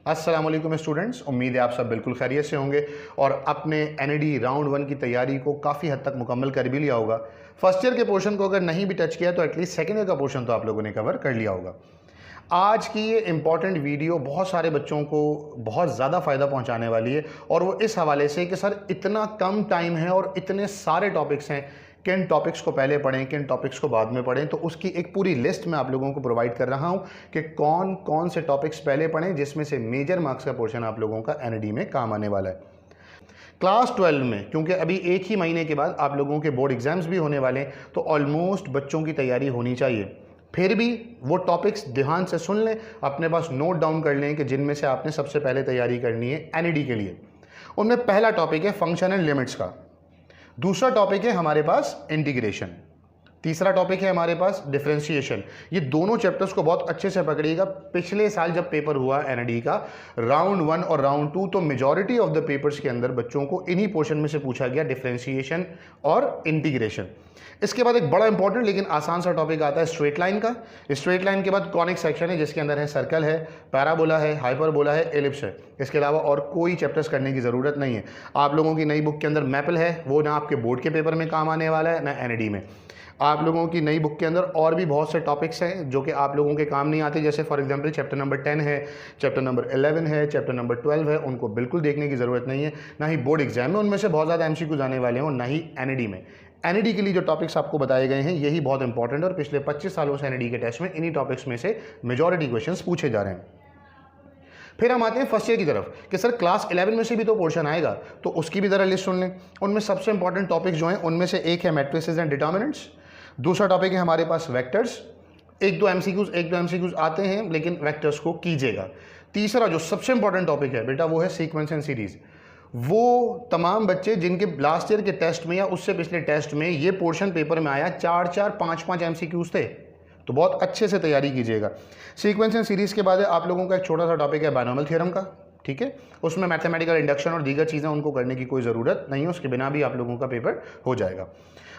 अस्सलाम वालेकुम स्टूडेंट्स, उम्मीद है आप सब बिल्कुल खैरियत से होंगे और अपने एनईडी राउंड 1 की तैयारी को काफ़ी हद तक मुकम्मल कर भी लिया होगा। फर्स्ट ईयर के पोर्शन को अगर नहीं भी टच किया तो एटलीस्ट सेकेंड ईयर का पोर्शन तो आप लोगों ने कवर कर लिया होगा। आज की ये इंपॉर्टेंट वीडियो बहुत सारे बच्चों को बहुत ज़्यादा फ़ायदा पहुंचाने वाली है और वो इस हवाले से कि सर इतना कम टाइम है और इतने सारे टॉपिक्स हैं, किन टॉपिक्स को पहले पढ़ें, किन टॉपिक्स को बाद में पढ़ें। तो उसकी एक पूरी लिस्ट मैं आप लोगों को प्रोवाइड कर रहा हूं कि कौन कौन से टॉपिक्स पहले पढ़ें, जिसमें से मेजर मार्क्स का पोर्शन आप लोगों का एनईडी में काम आने वाला है। क्लास 12 में क्योंकि अभी एक ही महीने के बाद आप लोगों के बोर्ड एग्जाम्स भी होने वाले हैं, तो ऑलमोस्ट बच्चों की तैयारी होनी चाहिए। फिर भी वो टॉपिक्स ध्यान से सुन लें, अपने पास नोट डाउन कर लें कि जिनमें से आपने सबसे पहले तैयारी करनी है एनईडी के लिए। उनमें पहला टॉपिक है फंक्शन एंड लिमिट्स का, दूसरा टॉपिक है हमारे पास इंटीग्रेशन, तीसरा टॉपिक है हमारे पास डिफरेंशिएशन। ये दोनों चैप्टर्स को बहुत अच्छे से पकड़िएगा। पिछले साल जब पेपर हुआ एनईडी का राउंड 1 और राउंड 2, तो मेजॉरिटी ऑफ द पेपर्स के अंदर बच्चों को इन्हीं पोर्शन में से पूछा गया, डिफरेंशिएशन और इंटीग्रेशन। इसके बाद एक बड़ा इंपॉर्टेंट लेकिन आसान सा टॉपिक आता है स्ट्रेट लाइन का। स्ट्रेट लाइन के बाद कॉनिक सेक्शन है, जिसके अंदर है सर्कल है, पैराबोला है, हाइपरबोला है, एलिप्स है। इसके अलावा और कोई चैप्टर्स करने की ज़रूरत नहीं है। आप लोगों की नई बुक के अंदर मैपल है, वो ना आपके बोर्ड के पेपर में काम आने वाला है ना एनईडी में। आप लोगों की नई बुक के अंदर और भी बहुत से टॉपिक्स हैं जो कि आप लोगों के काम नहीं आते, जैसे फॉर एग्जांपल चैप्टर नंबर 10 है, चैप्टर नंबर 11 है, चैप्टर नंबर 12 है। उनको बिल्कुल देखने की ज़रूरत नहीं है, ना ही बोर्ड एग्जाम में उनमें से बहुत ज़्यादा एमसीक्यू आने वाले हैं, और ना ही एनईडी में। एनईडी के लिए जो टॉपिक्स आपको बताए गए हैं यही बहुत इंपॉर्टेंट है और पिछले 25 सालों से एनईडी के टेस्ट में इन्हीं टॉपिक्स में से मेजॉरिटी क्वेश्चंस पूछे जा रहे हैं। फिर हम आते हैं फर्स्ट ईयर की तरफ कि सर क्लास 11 में से भी तो पोर्शन आएगा, तो उसकी भी ज़रा लिस्ट सुन लें। उनमें सबसे इंपॉर्टेंट टॉपिक्स जो हैं उनमें से एक है मैट्रिसेस एंड डिटर्मिनेंट्स, दूसरा टॉपिक है हमारे पास वेक्टर्स। एक दो एमसीक्यूज आते हैं लेकिन वेक्टर्स को कीजिएगा। तीसरा जो सबसे इंपॉर्टेंट टॉपिक है बेटा वो है सीक्वेंस एंड सीरीज। वो तमाम बच्चे जिनके लास्ट ईयर के टेस्ट में या उससे पिछले टेस्ट में ये पोर्शन पेपर में आया 4-4, 5-5 एमसीक्यूज थे, तो बहुत अच्छे से तैयारी कीजिएगा। सीक्वेंस एंड सीरीज के बाद आप लोगों का एक छोटा सा टॉपिक है बायनोमियल थ्योरम का, ठीक है। उसमें मैथमेटिकल इंडक्शन और दीगर चीज़ें उनको करने की कोई ज़रूरत नहीं है, उसके बिना भी आप लोगों का पेपर हो जाएगा।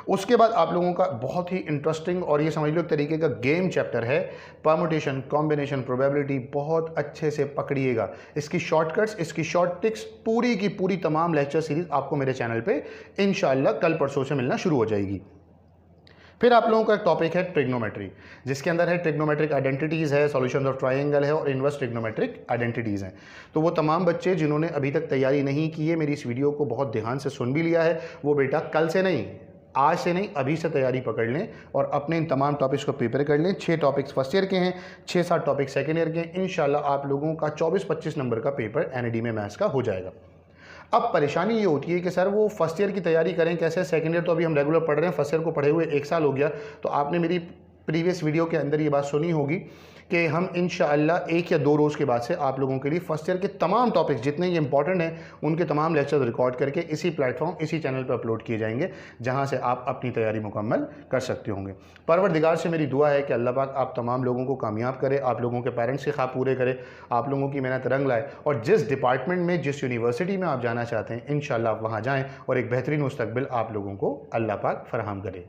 उसके बाद आप लोगों का बहुत ही इंटरेस्टिंग और ये समझ लो एक तरीके का गेम चैप्टर है परम्यूटेशन, कॉम्बिनेशन, प्रोबेबिलिटी। बहुत अच्छे से पकड़िएगा। इसकी शॉर्टकट्स, इसकी शॉर्ट ट्रिक्स, पूरी की पूरी तमाम लेक्चर सीरीज आपको मेरे चैनल पे इंशाल्लाह कल परसों से मिलना शुरू हो जाएगी। फिर आप लोगों का एक टॉपिक है ट्रिग्नोमेट्री, जिसके अंदर है ट्रिग्नोमेट्रिक आइडेंटिटीज़ है, सॉल्यूशन ऑफ ट्रायंगल है और इनवर्स ट्रिग्नोमेट्रिक आइडेंटिटीज़ हैं। तो वो तमाम बच्चे जिन्होंने अभी तक तैयारी नहीं की है, मेरी इस वीडियो को बहुत ध्यान से सुन भी लिया है, वो बेटा कल से नहीं, आज से नहीं, अभी से तैयारी पकड़ लें और अपने इन तमाम टॉपिक्स को प्रिपेयर कर लें। 6 टॉपिक्स फर्स्ट ईयर के हैं, 6-7 टॉपिक सेकेंड ईयर के हैं। इंशाल्लाह आप लोगों का 24-25 नंबर का पेपर एनईडी में मैथ्स का हो जाएगा। अब परेशानी ये होती है कि सर वो फर्स्ट ईयर की तैयारी करें कैसे, सेकंड ईयर तो अभी हम रेगुलर पढ़ रहे हैं, फर्स्ट ईयर को पढ़े हुए 1 साल हो गया। तो आपने मेरी प्रीवियस वीडियो के अंदर ये बात सुनी होगी कि हम इंशाअल्लाह 1 या 2 रोज़ के बाद से आप लोगों के लिए फर्स्ट ईयर के तमाम टॉपिक्स जितने ये इंपॉर्टेंट हैं उनके तमाम लेक्चर्स रिकॉर्ड करके इसी प्लेटफॉर्म, इसी चैनल पर अपलोड किए जाएंगे, जहां से आप अपनी तैयारी मुकम्मल कर सकते होंगे। परवरदिगार से मेरी दुआ है कि अल्लाह पाक आप तमाम लोगों को कामयाब करे, आप लोगों के पेरेंट्स के ख्वाब पूरे करे, आप लोगों की मेहनत रंग लाए और जिस डिपार्टमेंट में, जिस यूनिवर्सिटी में आप जाना चाहते हैं इंशाअल्लाह आप वहाँ जाएँ और एक बेहतरीन मुस्तकबिल आप लोगों को अल्लाह पाक फराहम करे।